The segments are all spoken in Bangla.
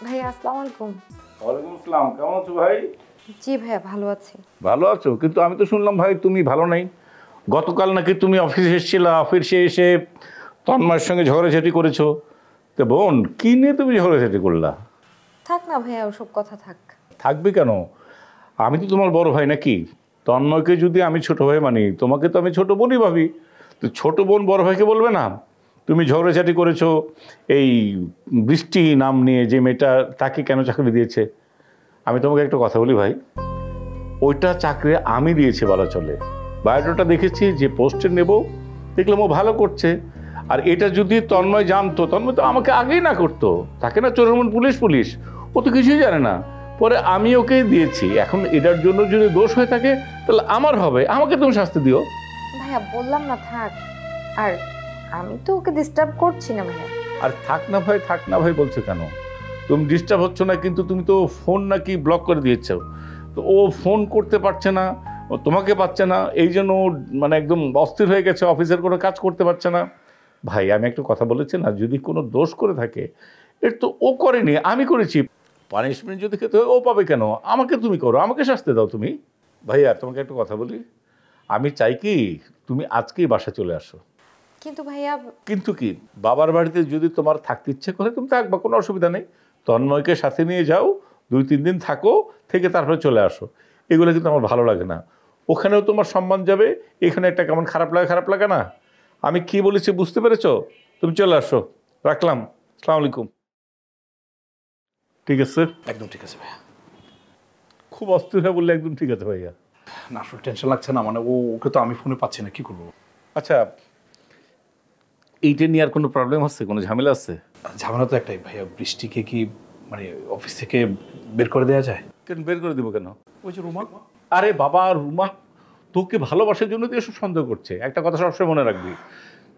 ভাইয়া আসসালামু আলাইকুম। ওয়ালাইকুম আসসালাম। কেমন আছো ভাই? জি ভাইয়া ভালো আছি। ভালো আছো, কিন্তু আমি তো শুনলাম ভাই তুমি ভালো নাই। গতকাল নাকি তুমি অফিসে এসেছিলা, অফিসে এসে তন্ময়ের সঙ্গে ঝগড়াঝাটি করেছো। তো বোন, কি নিয়ে তুমি ঝগড়াঝাটি করলা? থাক না ভাইয়া, ওসব কথা থাক। থাকবে কেন? আমি তো তোমার বড় ভাই নাকি? তন্ময়কে যদি আমি ছোট ভাই মানি, তোমাকে তো আমি ছোট বোনই ভাবি। তো ছোট বোন বড় ভাইকে বলবে না? তুমি ঝগড়াঝাটি করেছো এই বৃষ্টি নাম নিয়ে, যে মেয়েটা, তাকে কেন চাকরি দিয়েছে। আমি তোমাকে একটা কথা বলি ভাই, ওইটা চাকরি আমি দিয়েছি বলা চলে। বায়োডাটা দেখেছি, যে পোস্টে নেব দেখলাম ও ভালো করছে। আর এটা যদি তন্ময় জানতো, তন্ময় তো আমাকে আগেই না করতো। তাকে না চোরের মন পুলিশ পুলিশ, ও তো কিছুই জানে না। পরে আমি ওকে দিয়েছি। এখন এটার জন্য যদি দোষ হয়ে থাকে তাহলে আমার হবে, আমাকে তুমি শাস্তি দিও। ভাইয়া বললাম না থাক। আর আমি তো ওকে ডিস্টার্ব করছি না ভাইয়া। আর থাক না ভাই, থাক না ভাই বলছো কেন? তুমি ডিস্টার্ব হচ্ছ না, কিন্তু তুমি তো ফোন নাকি ব্লক করে দিয়েছো। তো ও ফোন করতে পারছে না, ও তোমাকে পাচ্ছে না, এই জন্য মানে একদম অস্থির হয়ে গেছে, অফিসের কোনো কাজ করতে পারছে না। ভাই আমি একটা কথা বলেছি না, যদি কোনো দোষ করে থাকে, এর তো ও করেনি, আমি করেছি। পানিশমেন্ট যদি খেতে হয় ও পাবে কেন? আমাকে তুমি করো, আমাকে শাস্তি দাও তুমি। ভাইয়া তোমাকে একটা কথা বলি, আমি চাই কি তুমি আজকেই বাসা চলে আসো। কিন্তু ভাইয়া কিন্তু কি, বাবার বাড়িতে যদি তোমার থাকতে ইচ্ছে করে তুমি থাকবা, কোনো অসুবিধা নেই। তন্ময়কে সাথে নিয়ে যাও, 2-3 দিন থাকো, থেকে তারপরে চলে আসো। এগুলো কিন্তু আমার ভালো লাগে না। ওখানেও তোমার সম্মান যাবে, এখানে একটা কেমন খারাপ লাগে, খারাপ লাগে না? আমি কি বলেছি বুঝতে পেরেছো? তুমি চলে আসো। রাখলাম। আসসালামু আলাইকুম। ঠিক আছে? একদম ঠিক আছে ভাইয়া। খুব অস্থির হয়ে বললে একদম ঠিক আছে ভাইয়া। না আসলে টেনশন লাগছে না, মানে ওকে তো আমি ফোনে পাচ্ছি না, কি করবো? আচ্ছা, এইটা নিয়ে আর কোনো প্রবলেম আছে, কোনো ঝামেলা আছে? ঝামেলা তো একটাই ভাইয়া, বৃষ্টিকে কি মানে অফিস থেকে বের করে দেওয়া যায়? কেন বের করে দিব কেন? ওই যে রুমা। আরে বাবা, রুমা তোকে ভালোবাসার জন্য তো এসব সন্দেহ করছে। একটা কথা সবসময় মনে রাখবি,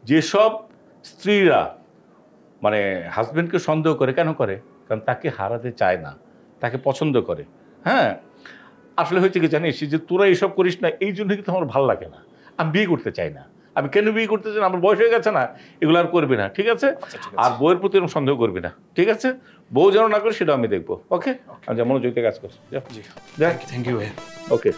যেসব স্ত্রীরা মানে হাজবেন্ডকে সন্দেহ করে, কেন করে? কারণ তাকে হারাতে চায় না, তাকে পছন্দ করে। হ্যাঁ, আসলে হয়েছে কি জানিস, যে তোরা এইসব করিস না, এই জন্য কিন্তু আমার ভালো লাগে না। আমি বিয়ে করতে চাই না। আমি কেন বিয়ে করতে চাই না? আমার বয়স হয়ে গেছে না, এগুলো আর করবি না, ঠিক আছে? আর বউয়ের প্রতি এরকম সন্দেহ করবি না, ঠিক আছে? বউ যেন না করে সেটা আমি দেখবো। ওকে, আমি যেমন মনোযোগ দিয়ে কাজ করছি। জি থ্যাংক ইউ ভাইয়া। ওকে।